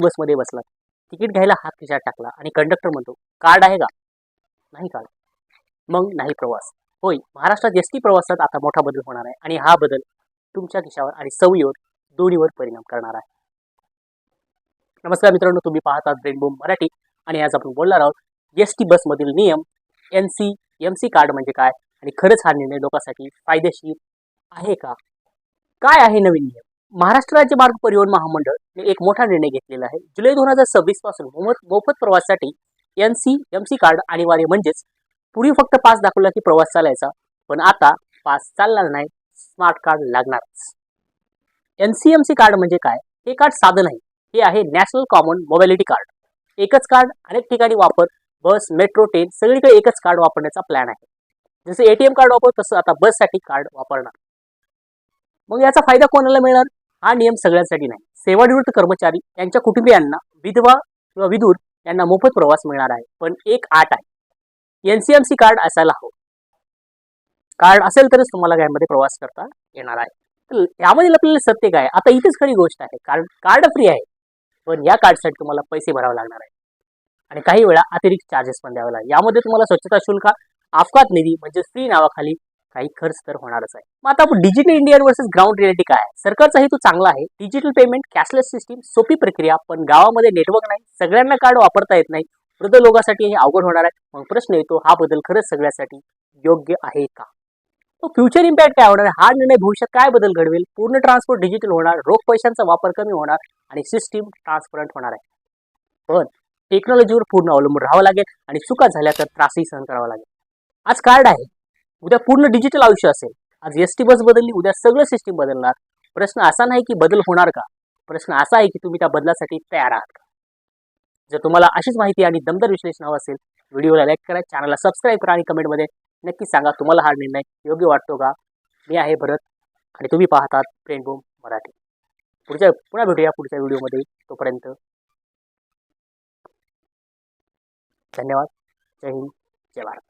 बसमध्ये बसलात, तिकीट घ्यायला हात खिशात टाकला आणि कंडक्टर म्हणतो, कार्ड आहे का? नाही कार्ड. मग नाही प्रवास. होय, महाराष्ट्रात एसटी प्रवासात आता मोठा बदल होणार आहे आणि हा बदल तुमच्या खिशावर आणि सवयीवर दोन्हीवर परिणाम करणार आहे. नमस्कार मित्रांनो, तुम्ही पाहतात ब्रेनबूम मराठी आणि आज आपण बोलणार आहोत एसटी बसमधील नियम, एमसी कार्ड म्हणजे काय आणि खरंच हा निर्णय लोकांसाठी फायदेशीर आहे का? काय आहे नवीन नियम? महाराष्ट्र राज्य मार्ग परिवहन महामंडळने एक मोठा निर्णय घेतलेला आहे. जुलै 2026 पासून मोफत प्रवासासाठी एमसी कार्ड अनिवार्य. म्हणजेच पूर्वी फक्त पास दाखवला की प्रवास चालायचा, पण आता पास चालणार नाही, स्मार्ट कार्ड लागणारच. एमसी कार्ड म्हणजे काय? हे कार्ड साधं नाही, हे आहे नॅशनल कॉमन मोबिलिटी कार्ड. एकच कार्ड अनेक ठिकाणी वापर, बस, मेट्रो, ट्रेन सगळीकडे एकच कार्ड वापरण्याचा प्लॅन आहे. जसं एटीएम कार्ड वापरतो तसं आता बससाठी कार्ड वापरणार. मग याचा फायदा कोणाला मिळणार? हा नियम सगळ्यांसाठी नाही. सेवानिवृत्त कर्मचारी, यांच्या कुटुंबियांना, विधवा किंवा विधूर यांना मोफत प्रवास मिळणार आहे. पण एक अट आहे, एनसीएमसी कार्ड असायला हवं. कार्ड असेल तरच तुम्हाला यामध्ये प्रवास करता येणार आहे. तर यामधील आपल्याला सत्य काय? आता इथेच खरी गोष्ट आहे. कार्ड फ्री आहे, पण या कार्डसाठी तुम्हाला पैसे भरावे लागणार आहे आणि काही वेळा अतिरिक्त चार्जेस पण द्यावे लागेल. यामध्ये तुम्हाला स्वच्छता शुल्क, अपघात निधी म्हणजे फ्री नावाखाली काही खर्च तर होणारच आहे. मग आता आपण digital India versus ground reality काय आहे? सरकारचा हेतू चांगला आहे, डिजिटल पेमेंट, कॅशलेस सिस्टीम, सोपी प्रक्रिया, पण गावामध्ये नेटवर्क नाही, सगळ्यांना कार्ड वापरता येत नाही, वृद्ध लोकांसाठी हे अवघड होणार आहे. मग प्रश्न येतो, हा बदल खरंच सगळ्यासाठी योग्य आहे का? तो फ्युचर इम्पॅक्ट काय होणार? हा निर्णय भविष्यात काय बदल घडवेल? पूर्ण ट्रान्सपोर्ट डिजिटल होणार, रोख पैशांचा वापर कमी होणार आणि सिस्टीम ट्रान्सपरंट होणार आहे. पण टेक्नॉलॉजीवर पूर्ण अवलंबून राहावं लागेल आणि चुका झाल्या तर त्रासही सहन करावा लागेल. आज कार्ड आहे, उद्या पूर्ण डिजिटल आयुष्य असेल. आज एसटी बस बदलली, उद्या सगळं सिस्टीम बदलणार. प्रश्न असा नाही की बदल होणार का, प्रश्न असा आहे की तुम्ही त्या बदलासाठी तयार आहात का? जर तुम्हाला अशीच माहिती आणि दमदार विश्लेषण हवं असेल, व्हिडिओला लाईक करा, चॅनलला सबस्क्राईब करा आणि कमेंटमध्ये नक्की सांगा तुम्हाला हा निर्णय योग्य वाटतो का. मी आहे भरत आणि तुम्ही पाहतात ब्रेनबूम मराठी. पुन्हा भेटूया पुढच्या व्हिडिओमध्ये. तोपर्यंत धन्यवाद. जय हिंद, जय भारत.